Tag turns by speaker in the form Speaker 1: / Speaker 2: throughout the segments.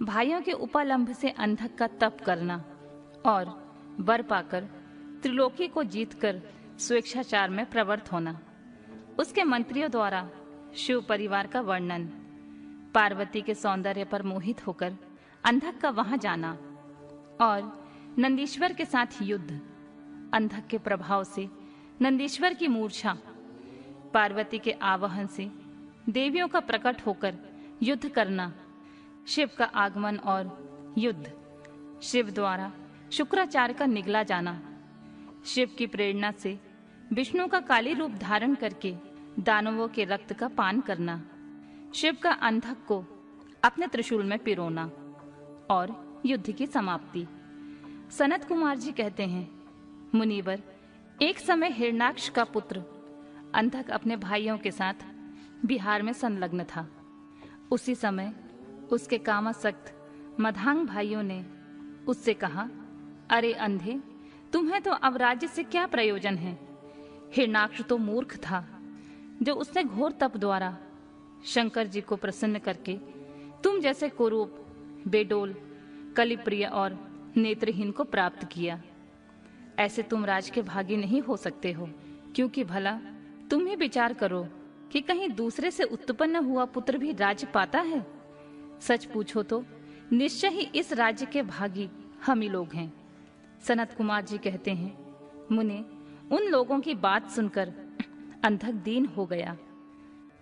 Speaker 1: भाइयों के उपालंभ से अंधक का तप करना और वर पाकर त्रिलोकी को जीतकर स्वेच्छाचार में प्रवृत्त होना। उसके मंत्रियों द्वारा शिव परिवार का वर्णन, पार्वती के सौंदर्य पर मोहित होकर अंधक का वहां जाना और नंदीश्वर के साथ युद्ध, अंधक के प्रभाव से नंदीश्वर की मूर्छा, पार्वती के आवाहन से देवियों का प्रकट होकर युद्ध करना, शिव का आगमन और युद्ध, शिव द्वारा शुक्राचार्य का निगला जाना, शिव की प्रेरणा से विष्णु का काली रूप धारण करके दानवों के रक्त का पान करना, शिव का अंधक को अपने त्रिशूल में पिरोना और युद्ध की समाप्ति। सनत कुमार जी कहते हैं, मुनिवर, एक समय हिरणाक्ष का पुत्र अंधक अपने भाइयों के साथ बिहार में संलग्न था। उसी समय उसके कामासक्त मधांग भाइयों ने उससे कहा, अरे अंधे, तुम्हें तो अब राज्य से क्या प्रयोजन है। हिरणाक्ष तो मूर्ख था जो उसने घोर तप द्वारा शंकर जी को प्रसन्न करके तुम जैसे कुरूप, बेडोल, कलिप्रिय और नेत्रहीन को प्राप्त किया। ऐसे तुम राज के भागी नहीं हो सकते हो, क्योंकि भला तुम ही विचार करो कि कहीं दूसरे से उत्पन्न हुआ पुत्र भी राज्य पाता है। सच पूछो तो निश्चय ही इस राज्य के भागी हम ही लोग हैं। सनत कुमार जी कहते हैं, मुने, उन लोगों की बात सुनकर अंधक दीन हो गया।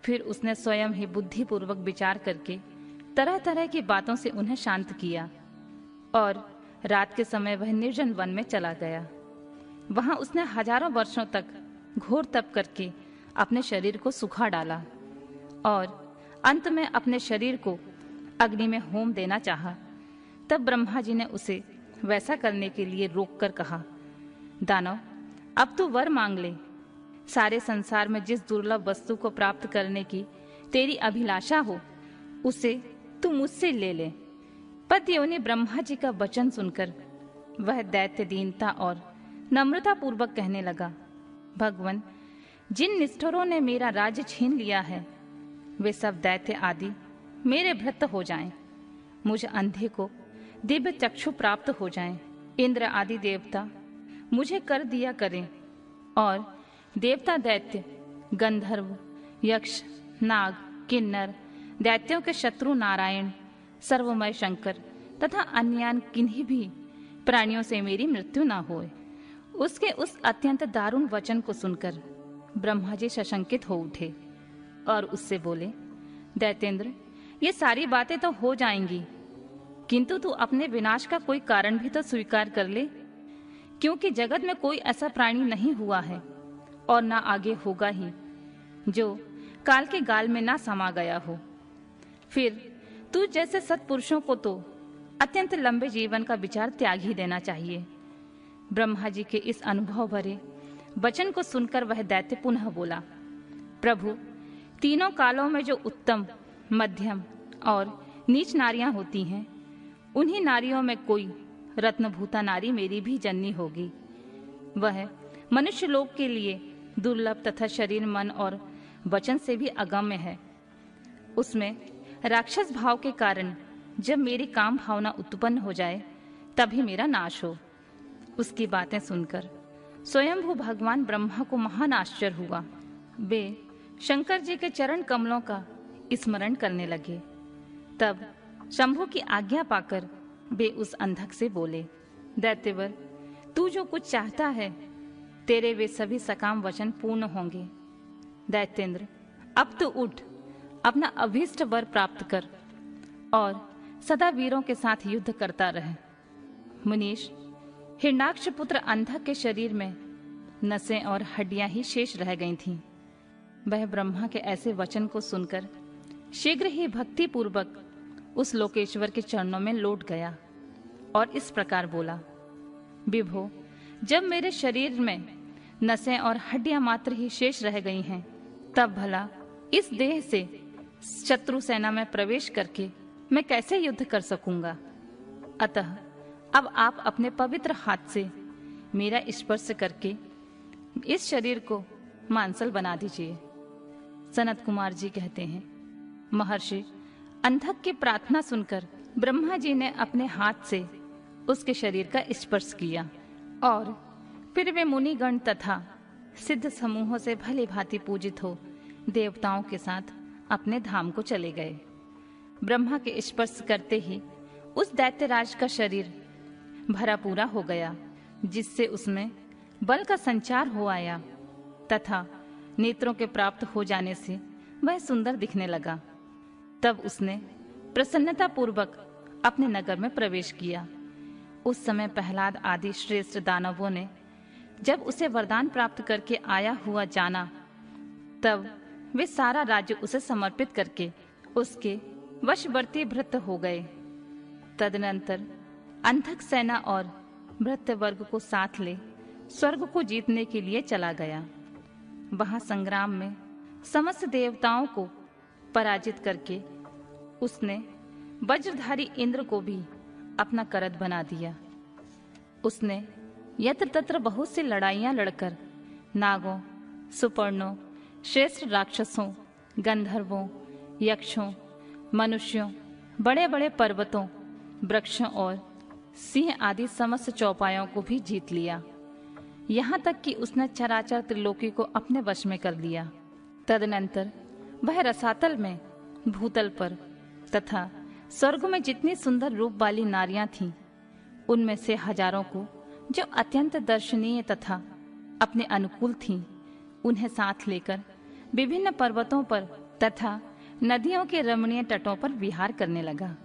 Speaker 1: फिर उसने स्वयं ही बुद्धिपूर्वक विचार करके तरह तरह की बातों से उन्हें शांत किया और रात के समय वह निर्जन वन में चला गया। वहां उसने हजारों वर्षों तक घोर तप करके अपने शरीर को सुखा डाला और अंत में अपने शरीर को अग्नि में होम देना चाहा। तब ब्रह्मा जी ने उसे वैसा करने के लिए रोककर कहा, दानव, अब तू वर मांग ले। सारे संसार में जिस दुर्लभ वस्तु को प्राप्त करने की तेरी अभिलाषा हो, उसे तू मुझसे ले ले। पतियों ने ब्रह्मा जी का वचन सुनकर वह दैत्य दीनता और नम्रता पूर्वक कहने लगा, भगवन, जिन निष्ठुरों ने मेरा राज्य छीन लिया है, वे सब दैत्य आदि मेरे भृत्य हो जाएं। मुझ अंधे को दिव्य चक्षु प्राप्त हो जाएं। इंद्र आदि देवता मुझे कर दिया करें और देवता, दैत्य, गंधर्व, यक्ष, नाग, किन्नर, दैत्यों के शत्रु नारायण, सर्वमय शंकर तथा अन्यान किन्हीं भी प्राणियों से मेरी मृत्यु ना होए। उसके उस अत्यंत दारुण वचन को सुनकर ब्रह्मा जी सशंकित हो उठे और उससे बोले, दैत्येंद्र, ये सारी बातें तो हो जाएंगी, किंतु तू अपने विनाश का कोई कारण भी तो स्वीकार कर ले, क्योंकि जगत में कोई ऐसा प्राणी नहीं हुआ है और ना आगे होगा ही जो काल के गाल में ना समा गया हो। फिर तू जैसे सत्पुरुषों को तो अत्यंत लंबे जीवन का विचार त्याग ही देना चाहिए। ब्रह्मा जी के इस अनुभव भरे वचन को सुनकर वह दैत्य पुनः बोला, प्रभु, तीनों कालों में जो उत्तम, मध्यम और नीच नारियां होती हैं, उन्हीं नारियों में कोई रत्नभूता नारी मेरी भी जननी होगी। वह मनुष्य लोक के लिए दुर्लभ तथा शरीर, मन और वचन से भी अगम्य है। उसमें राक्षस भाव के कारण जब मेरी काम भावना उत्पन्न हो जाए, तभी मेरा नाश हो। उसकी बातें सुनकर स्वयंभू भगवान ब्रह्मा को महान आश्चर्य हुआ। वे शंकर जी के चरण कमलों का स्मरण करने लगे। तब शंभु की आज्ञा पाकर वे उस अंधक से बोले, दैत्यवर, तू जो कुछ चाहता है, तेरे वे सभी सकाम वचन पूर्ण होंगे। दैत्येंद्र, अब तो उठ, अपना अभीष्ट वर प्राप्त कर और सदा वीरों के साथ युद्ध करता रहे। मुनीश, हिरणाक्ष पुत्र अंधक के शरीर में नसें और हड्डियां ही शेष रह गई थीं। वह ब्रह्मा के ऐसे वचन को सुनकर शीघ्र ही भक्ति पूर्वक उस लोकेश्वर के चरणों में लौट गया और इस प्रकार बोला, विभो, जब मेरे शरीर में नसें और हड्डियां मात्र ही शेष रह गई हैं, तब भला इस देह से शत्रु सेना में प्रवेश करके मैं कैसे युद्ध कर सकूंगा। अतः अब आप अपने पवित्र हाथ से मेरा स्पर्श करके इस शरीर को मांसल बना दीजिए। सनत कुमार जी कहते हैं, महर्षि, अंधक की प्रार्थना सुनकर ब्रह्मा जी ने अपने हाथ से उसके शरीर का स्पर्श किया और फिर वे मुनिगण तथा सिद्ध समूहों से भली भांति पूजित हो देवताओं के साथ अपने धाम को चले गए। ब्रह्मा के स्पर्श करते ही उस दैत्यराज का शरीर भरा पूरा हो गया, जिससे उसमें बल का संचार हो आया तथा नेत्रों के प्राप्त हो जाने से वह सुंदर दिखने लगा। तब उसने प्रसन्नता पूर्वक अपने नगर में प्रवेश किया। उस समय प्रहलाद आदि श्रेष्ठ दानवों ने जब उसे वरदान प्राप्त करके आया हुआ जाना, तब वे सारा राज्य उसे समर्पित करके उसके वशवर्ती भृत्य हो गए। तदनंतर अंधक सेना और भृत्य वर्ग को साथ ले स्वर्ग को जीतने के लिए चला गया। वहां संग्राम में समस्त देवताओं को पराजित करके उसने वज्रधारी इंद्र को भी अपना करत बना दिया। उसने यत्र तत्र बहुत सी लड़ाइयां लड़कर नागों, सुपर्णों, श्रेष्ठ राक्षसों, गंधर्वों, यक्षों, मनुष्यों, बड़े बड़े पर्वतों, वृक्षों और सिंह आदि समस्त चौपायों को भी जीत लिया। यहाँ तक कि उसने चराचर त्रिलोकी को अपने वश में कर लिया। तदनंतर वह रसातल में, भूतल पर तथा स्वर्ग में जितनी सुंदर रूप वाली नारियां थीं, उनमें से हजारों को जो अत्यंत दर्शनीय तथा अपने अनुकूल थीं, उन्हें साथ लेकर विभिन्न पर्वतों पर तथा नदियों के रमणीय तटों पर विहार करने लगा।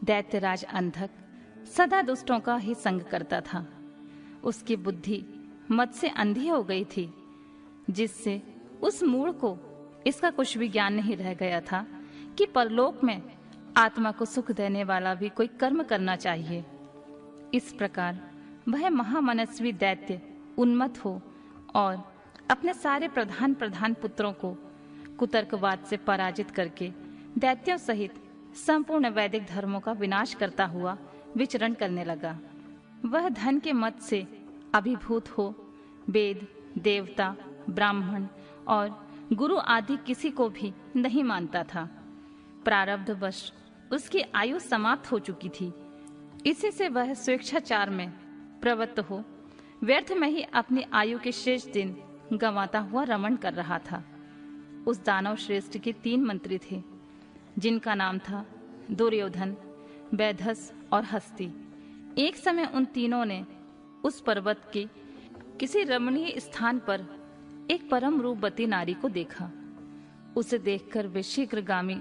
Speaker 1: दैत्यराज अंधक सदा दुष्टों का ही संग करता था। उसकी बुद्धि मद से अंधी हो गई थी, जिससे उस मूढ़ को इसका कुछ भी ज्ञान नहीं रह गया था कि परलोक में आत्मा को सुख देने वाला भी कोई कर्म करना चाहिए। इस प्रकार वह महामनस्वी दैत्य उन्मत्त हो और अपने सारे प्रधान पुत्रों को कुतर्कवाद से पराजित करके दैत्यों सहित संपूर्ण वैदिक धर्मों का विनाश करता हुआ विचरण करने लगा। वह धन के मद से अभिभूत हो वेद, देवता, ब्राह्मण और गुरु आदि किसी को भी नहीं मानता था। प्रारब्धवश उसकी आयु समाप्त हो चुकी थी। इसी से वह स्वेच्छाचार में प्रवृत्त हो व्यर्थ में ही अपनी आयु के शेष दिन गंवाता हुआ रमण कर रहा था। उस दानव श्रेष्ठ के 3 मंत्री थे, जिनका नाम था दुर्योधन, वैधस और हस्ती। एक समय उन तीनों ने उस पर्वत के किसी रमणीय स्थान पर एक परम रूपवती नारी को देखा। उसे देखकर वे शीघ्रगामी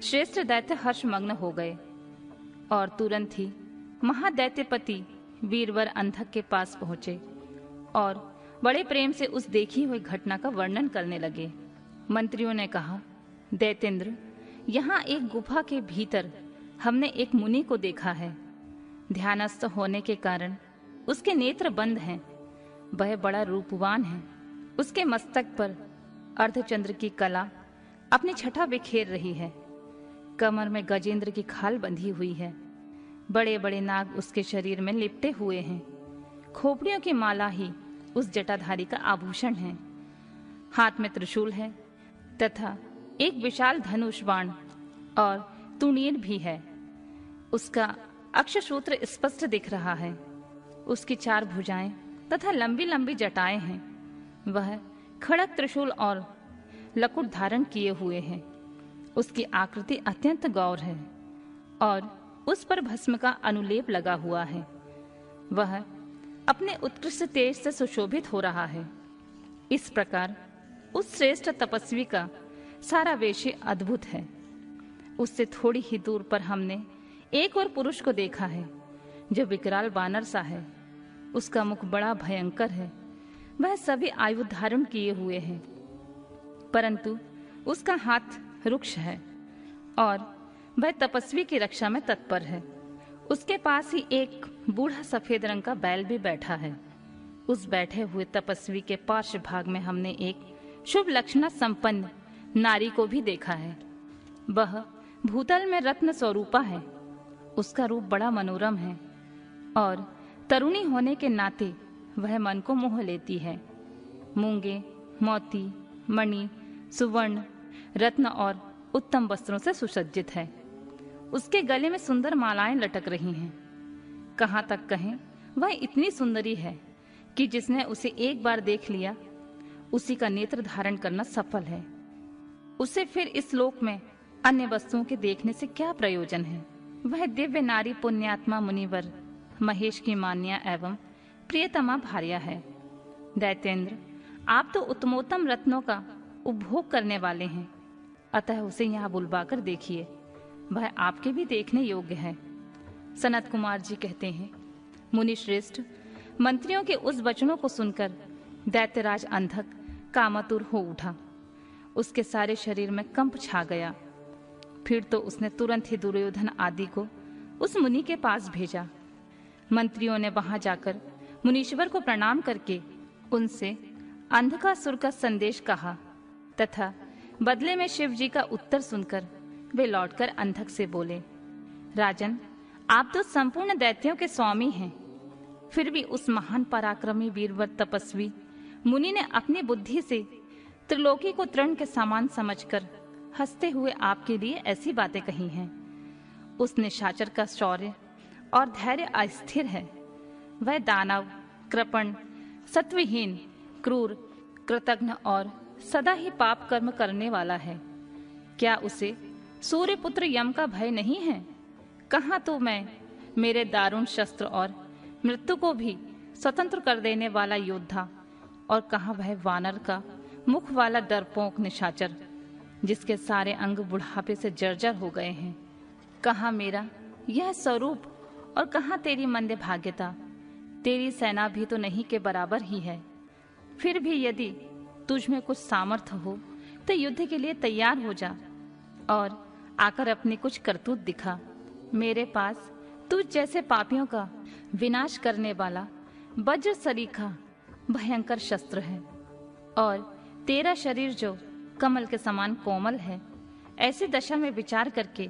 Speaker 1: श्रेष्ठ दैत्य हर्षमग्न हो गए और तुरंत ही महादैत्यपति वीरवर अंधक के पास पहुंचे और बड़े प्रेम से उस देखी हुई घटना का वर्णन करने लगे। मंत्रियों ने कहा, दैतेंद्र, यहाँ एक गुफा के भीतर हमने एक मुनि को देखा है। ध्यानस्थ होने के कारण उसके नेत्र बंद हैं। वह बड़ा रूपवान है। उसके मस्तक पर अर्धचंद्र की कला अपनी छटा बिखेर रही है। कमर में गजेंद्र की खाल बंधी हुई है। बड़े बड़े नाग उसके शरीर में लिपटे हुए हैं। खोपड़ियों की माला ही उस जटाधारी का आभूषण है। हाथ में त्रिशूल है तथा एक विशाल धनुष बाण और तुणीर भी है। उसका अक्षसूत्र स्पष्ट दिख रहा है। उसकी 4 भुजाएं तथा लंबी लंबी जटाएं हैं। वह खड़क त्रिशूल और लकुट धारण किए हुए हैं। उसकी आकृति अत्यंत गौर है और उस पर भस्म का अनुलेप लगा हुआ है। वह अपने उत्कृष्ट तेज से सुशोभित हो रहा है। इस प्रकार उस श्रेष्ठ तपस्वी का सारा वेश अद्भुत है। उससे थोड़ी ही दूर पर हमने एक और पुरुष को देखा है, जो विकराल वानर सा है। उसका मुख बड़ा भयंकर है। वह सभी आयु धारण किए हुए हैं, परंतु उसका हाथ रुक्ष है और वह तपस्वी की रक्षा में तत्पर है। उसके पास ही एक बूढ़ा सफेद रंग का बैल भी बैठा है। उस बैठे हुए तपस्वी के पार्श्व भाग में हमने एक शुभ लक्षण संपन्न नारी को भी देखा है। वह भूतल में रत्न स्वरूपा है। उसका रूप बड़ा मनोरम है और तरुणी होने के नाते वह मन को मोह लेती है। मूंगे, मोती, मणि, सुवर्ण, रत्न और उत्तम वस्त्रों से सुसज्जित है। उसके गले में सुंदर मालाएं लटक रही हैं। कहाँ तक कहें, वह इतनी सुंदरी है कि जिसने उसे एक बार देख लिया उसी का नेत्र धारण करना सफल है। उसे फिर इस लोक में अन्य वस्तुओं के देखने से क्या प्रयोजन है। वह दिव्य नारी पुण्यात्मा मुनिवर महेश की मान्या एवं प्रियतमा भार्या है। दैत्येंद्र, आप तो उत्तमोत्तम रत्नों का उपभोग करने वाले हैं, अतः उसे यहाँ बुलवाकर देखिए, वह आपके भी देखने योग्य है। सनत कुमार जी कहते हैं, मुनि श्रेष्ठ, मंत्रियों के उस वचनों को सुनकर दैत्यराज अंधक कामातुर हो उठा। उसके सारे शरीर में कंप छा गया। फिर तो उसने तुरंत ही दुर्योधन आदि को उस मुनि के पास भेजा। मंत्रियों ने वहां जाकर मुनीश्वर को प्रणाम करके उनसे अंधकासुर का संदेश कहा तथा बदले में शिव जी का उत्तर सुनकर वे लौटकर अंधक से बोले, राजन, आप तो संपूर्ण दैत्यों के स्वामी हैं, फिर भी उस महान पराक्रमी वीरवर तपस्वी मुनि ने अपनी बुद्धि से त्रिलोकी को तृण के समान समझकर हंसते हुए आपके लिए ऐसी बातें कही हैं। उस निशाचर का शौर्य और धैर्य अस्थिर है। वह दानव, कृपण, सत्वहीन, क्रूर, कृतघ्न और सदा ही पाप कर्म करने वाला है। क्या उसे सूर्यपुत्र यम का भय नहीं है? कहाँ तो मैं मेरे दारुण शस्त्र और मृत्यु को भी स्वतंत्र कर देने वाला योद्धा, और कहाँ वह वानर का मुख वाला डरपोक निशाचर जिसके सारे अंग बुढ़ापे से जर्जर हो गए हैं। कहाँ मेरा यह स्वरूप और कहाँ तेरी मंद भाग्यता। तेरी सेना भी तो नहीं के बराबर ही है। फिर भी यदि तुझ में कुछ सामर्थ्य हो तो युद्ध के लिए तैयार हो जा और आकर अपनी कुछ करतूत दिखा। मेरे पास तुझ जैसे पापियों का विनाश करने वाला वज्र सरीखा भयंकर शस्त्र है, और तेरा शरीर जो कमल के समान कोमल है, ऐसी दशा में विचार करके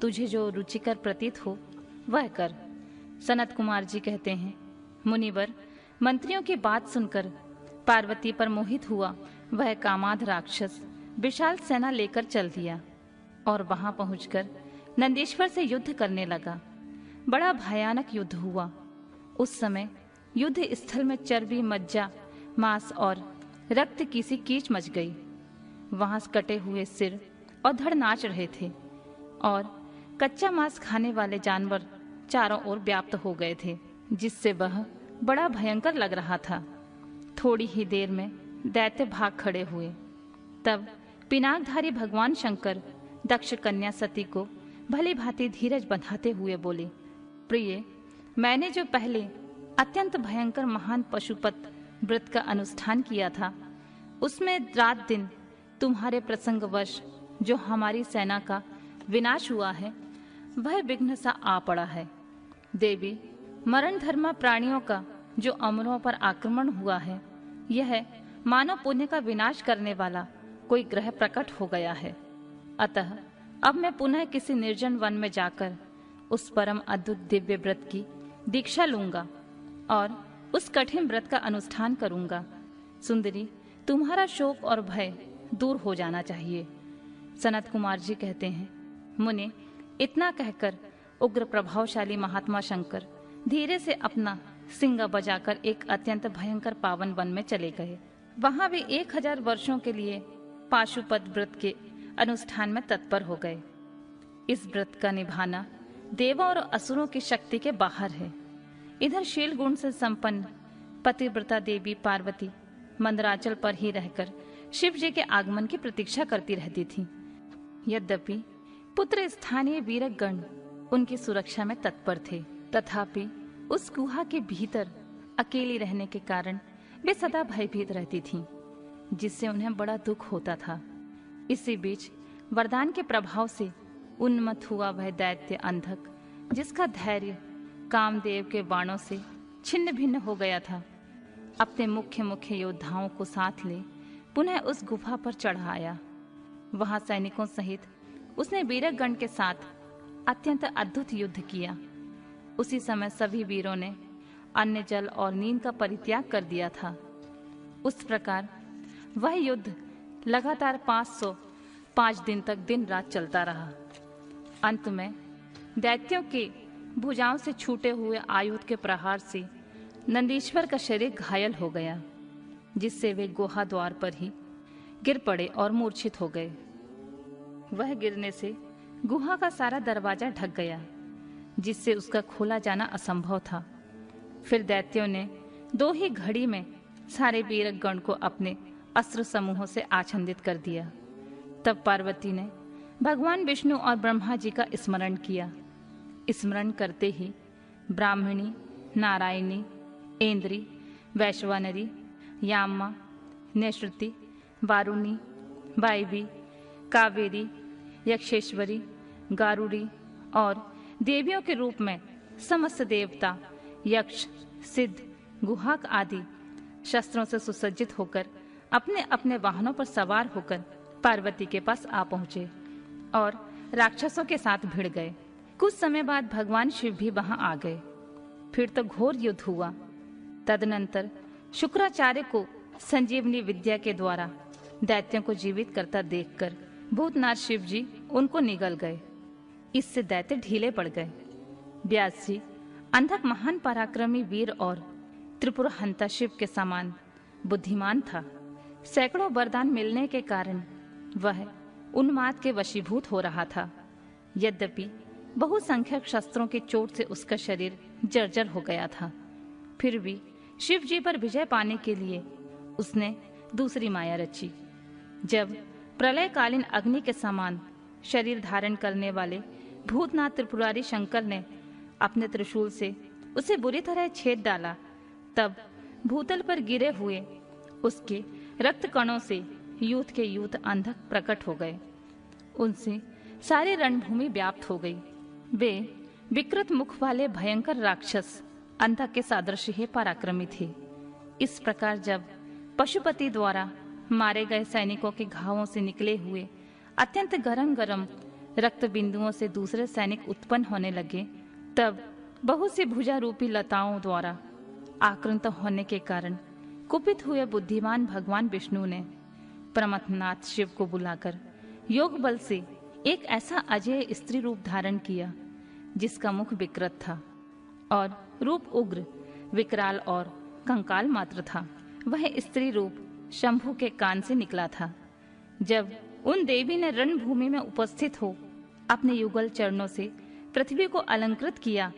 Speaker 1: तुझे जो रुचिकर प्रतीत हो वह कर। सनत कुमार जी कहते हैं, मुनिवर, मंत्रियों की बात सुनकर पार्वती पर मोहित हुआ वह कामाध राक्षस विशाल सेना लेकर चल दिया और वहां पहुंचकर नंदीश्वर से युद्ध करने लगा। बड़ा भयानक युद्ध हुआ। उस समय युद्ध स्थल में चर्बी, मज्जा, मांस और रक्त की सी कीच मच गई। वहां कटे हुए सिर और धड़ नाच रहे थे और कच्चा मांस खाने वाले जानवर चारों ओर व्याप्त हो गए थे, जिससे वह बड़ा भयंकर लग रहा था। थोड़ी ही देर में दैत्य भाग खड़े हुए। तब पिनाकधारी भगवान शंकर दक्ष कन्या सती को भली भांति धीरज बंधाते हुए बोले, प्रिय, मैंने जो पहले अत्यंत भयंकर महान पशुपत व्रत का अनुष्ठान किया था, उसमें रात दिन तुम्हारे प्रसंगवश जो हमारी सेना का विनाश हुआ है वह विघ्न सा आ पड़ा है। देवी, मरण धर्मा प्राणियों का जो अमरों पर आक्रमण हुआ है, यह मानव पुण्य का विनाश करने वाला कोई ग्रह प्रकट हो गया है। अतः अब मैं पुनः किसी निर्जन वन में जाकर उस परम अद्भुत दिव्य व्रत की दीक्षा लूंगा और उस कठिन व्रत का अनुष्ठान करूंगा। सुंदरी, तुम्हारा शोक और भय दूर हो जाना चाहिए। सनत कुमार जी कहते हैं, मुने, इतना कहकर उग्र प्रभावशाली महात्मा शंकर धीरे से अपना सिंगा बजाकर एक अत्यंत भयंकर पावन वन में चले गए। वहां वे 1000 वर्षों के लिए पाशुपत व्रत के अनुष्ठान में तत्पर हो गए। इस व्रत का निभाना देवों और असुरों की शक्ति के बाहर है। इधर शील गुण से संपन्न पतिव्रता देवी पार्वती मंदराचल पर ही रहकर शिव जी के आगमन की प्रतीक्षा करती रहती थी। यद्यपि पुत्र स्थानीय वीरगण उनकी सुरक्षा में तत्पर थे, तथापि उस गुहा के भीतर अकेली रहने के कारण वे सदा भयभीत रहती थीं, जिससे उन्हें बड़ा दुख होता था। इसी बीच वरदान के प्रभाव से उन्मत्त हुआ वह दैत्य अंधक, जिसका धैर्य कामदेव के बाणों से छिन्न भिन्न हो गया था, अपने मुख्य योद्धाओं को साथ ले पुनः उस गुफा पर चढ़ आया। वहां सैनिकों सहित उसने वीरगण के साथ अत्यंत अद्भुत युद्ध किया। उसी समय सभी वीरों ने अन्न, जल और नींद का परित्याग कर दिया था। उस प्रकार वह युद्ध लगातार 505 दिन तक दिन रात चलता रहा। अंत में दैत्यों के भुजाओं से छूटे हुए आयुध के प्रहार से नंदीश्वर का शरीर घायल हो गया, जिससे वे गुहा द्वार पर ही गिर पड़े और मूर्छित हो गए। वह गिरने से गुहा का सारा दरवाजा ढक गया, जिससे उसका खोला जाना असंभव था। फिर दैत्यों ने 2 ही घड़ी में सारे वीरगण को अपने अस्त्र समूहों से आच्छादित कर दिया। तब पार्वती ने भगवान विष्णु और ब्रह्मा जी का स्मरण किया। स्मरण करते ही ब्राह्मणी, नारायणी, ऐन्द्री, वैश्वानरी, यामा, नेश्रुति, वारुणी, वायवी, कावेरी, यक्षेश्वरी, गारुड़ी और देवियों के रूप में समस्त देवता, यक्ष, सिद्ध, गुहाक आदि शस्त्रों से सुसज्जित होकर अपने अपने वाहनों पर सवार होकर पार्वती के पास आ पहुंचे और राक्षसों के साथ भिड़ गए। कुछ समय बाद भगवान शिव भी वहां आ गए। फिर तो घोर युद्ध हुआ। तदनंतर शुक्राचार्य को संजीवनी विद्या के द्वारा दैत्यों को जीवित करता देखकर भूतनाथ शिव जी उनको निगल गए। इससे दैत्य ढीले पड़ गए। व्यास जी अंधक महान पराक्रमी वीर और त्रिपुर हंता शिव के समान बुद्धिमान था। सैकड़ों वरदान मिलने के कारण वह उन्माद के वशीभूत हो रहा था। यद्यपि बहुसंख्यक शस्त्रों की चोट से उसका शरीर जर्जर हो गया था, फिर भी शिव जी पर विजय पाने के लिए उसने दूसरी माया रची। जब प्रलयकालीन अग्नि के समान शरीर धारण करने वाले भूतनाथ त्रिपुरारी शंकर ने अपने त्रिशूल से उसे बुरी तरह छेद डाला, तब भूतल पर गिरे हुए उसके रक्त कणों से यूथ के यूथ अंधक प्रकट हो गए। उनसे सारी रणभूमि व्याप्त हो गई। वे विकृत मुख वाले भयंकर राक्षस अंधक के सादृश्य ही पराक्रमी थे। इस प्रकार जब पशुपति द्वारा मारे गए सैनिकों के घावों से निकले हुए अत्यंत गरम गरम रक्त बिंदुओं से दूसरे सैनिक उत्पन्न होने लगे, तब बहुत सी भुजा रूपी लताओं द्वारा आक्रांत होने के कारण कुपित हुए बुद्धिमान भगवान विष्णु ने प्रमथनाथ शिव को बुलाकर योग बल से एक ऐसा अजेय स्त्री रूप धारण किया, जिसका मुख विकृत था और रूप उग्र, विकराल और कंकाल मात्र था। वह स्त्री रूप शंभु के कान से निकला था। जब उन देवी ने रणभूमि में उपस्थित हो अपने युगल चरणों से पृथ्वी को अलंकृत किया,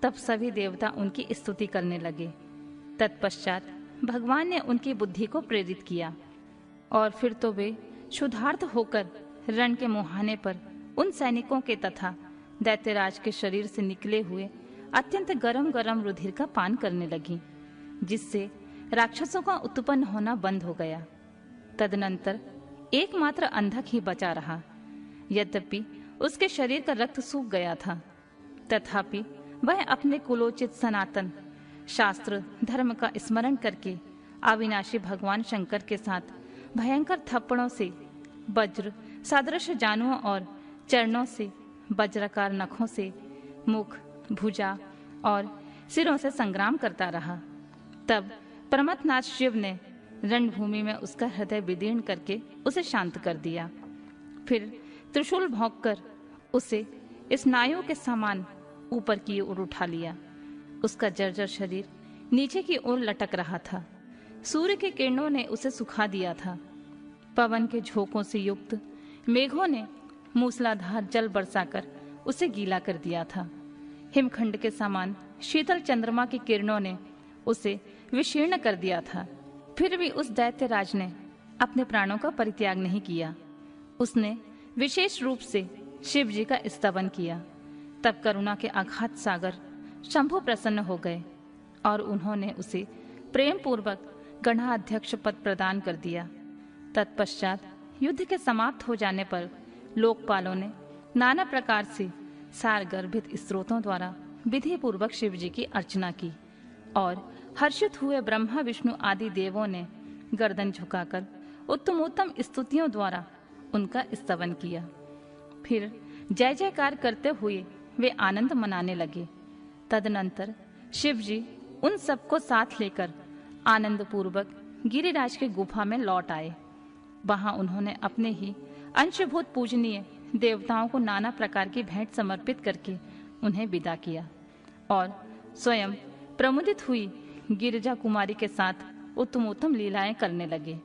Speaker 1: तब सभी देवता उनकी स्तुति करने लगे। तत्पश्चात भगवान ने उनकी बुद्धि को प्रेरित किया और फिर तो वे क्षुधार्त होकर रण के मुहाने पर उन सैनिकों के तथा दैत्यराज के शरीर से निकले हुए अत्यंत गरम गरम रुधिर का पान करने लगी, जिससे राक्षसों का उत्पन्न होना बंद हो गया। तदनंतर एकमात्र अंधक ही बचा रहा। यद्यपि उसके शरीर का रक्त सूख गया था, तथापि वह अपने कुलोचित सनातन शास्त्र धर्म का स्मरण करके अविनाशी भगवान शंकर के साथ भयंकर थप्पड़ों से, वज्र सादृश जानुओं और चरणों से, वज्राकार नखों से, मुख, भुजा और सिरों से संग्राम करता रहा। तब प्रमथनाथ शिव ने रणभूमि में उसका हृदय विदीर्ण करके उसे शांत कर दिया। फिर त्रिशूल भोंककर उसे स्नायुओं के समान ऊपर की ओर उठा लिया। उसका जर्जर शरीर नीचे की ओर लटक रहा था। सूर्य की किरणों ने उसे सुखा दिया था। पवन के झोंकों से युक्त मेघों ने मूसलाधार जल बरसाकर उसे गीला कर दिया था। हिमखंड के समान शीतल चंद्रमा की किरणों ने उसे विशीर्ण कर दिया था। फिर भी उस दैत्यराज ने अपने प्राणों का परित्याग नहीं किया। उसने विशेष रूप से शिव जी का स्तवन किया। तब करुणा के अगाध सागर शंभु प्रसन्न हो गए और उन्होंने उसे प्रेम पूर्वक गणाध्यक्ष पद प्रदान कर दिया। तत्पश्चात युद्ध के समाप्त हो जाने पर लोकपालों ने नाना प्रकार से सार गर्भित स्त्रोतों द्वारा विधि पूर्वक शिव जी की अर्चना की और हर्षित हुए ब्रह्मा विष्णु आदि देवों ने गर्दन झुकाकर उत्तमोत्तम स्तुतियों द्वारा उनका स्तवन किया। फिर जय जयकार करते हुए वे आनंद मनाने लगे। तदनंतर शिव जी उन सबको साथ लेकर आनंद पूर्वक गिरिराज के गुफा में लौट आए। वहां उन्होंने अपने ही अंशभूत पूजनीय देवताओं को नाना प्रकार की भेंट समर्पित करके उन्हें विदा किया और स्वयं प्रमुदित हुई गिरिजा कुमारी के साथ उत्तमोत्तम लीलाएं करने लगे।